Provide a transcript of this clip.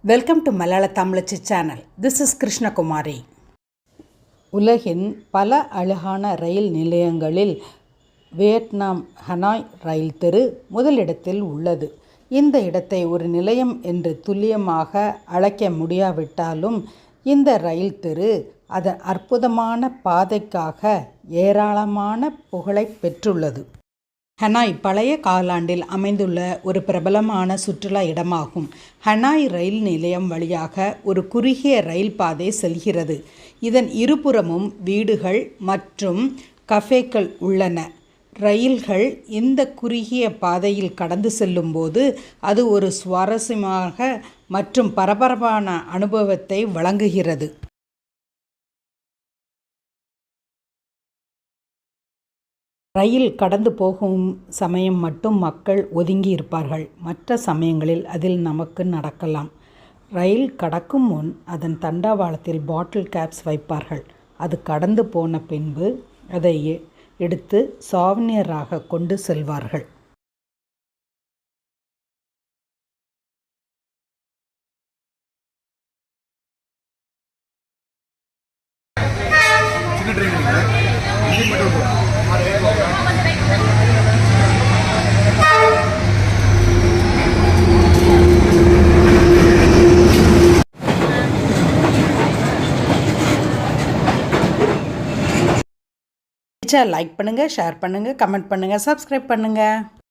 Welcome to மலையாள தமிழச்சி channel. This is Krishnakumari. உலகின் பல அழகான ரயில் நிலையங்களில் வியட்நாம் ஹனாய் ரயில் தெரு முதலிடத்தில் உள்ளது. இந்த இடத்தை ஒரு நிலையம் என்று துல்லியமாக அழைக்க முடியாவிட்டாலும் இந்த ரயில் தெரு அதன் அற்புதமான பாதைக்காக ஏராளமான புகழை பெற்றுள்ளது. ஹனாய் பழைய காலாண்டில் அமைந்துள்ள ஒரு பிரபலமான சுற்றுலா இடமாகும். ஹனாய் ரயில் நிலையம் வழியாக ஒரு குறுகிய ரயில் பாதை செல்கிறது. இதன் இருபுறமும் வீடுகள் மற்றும் கஃபேக்கள் உள்ளன. ரயில்கள் இந்த குறுகிய பாதையில் கடந்து செல்லும்போது அது ஒரு சுவாரஸ்யமாக மற்றும் பரபரப்பான அனுபவத்தை வழங்குகிறது. ரயில் கடந்து போகும் சமயம் மட்டும் மக்கள் ஒதுங்கி இருப்பார்கள். மற்ற சமயங்களில் அதில் நமக்கு நடக்கலாம். ரயில் கடக்கும் முன் அதன் தண்டவாளத்தில் பாட்டில் கேப்ஸ் வைப்பார்கள். அது கடந்து போன பின்பு அதை எடுத்து சாவனியராக கொண்டு செல்வார்கள். லைக் பண்ணுங்கள், ஷேர் பண்ணுங்கள், கமெண்ட் பண்ணுங்கள், சப்ஸ்கிரைப் பண்ணுங்கள்.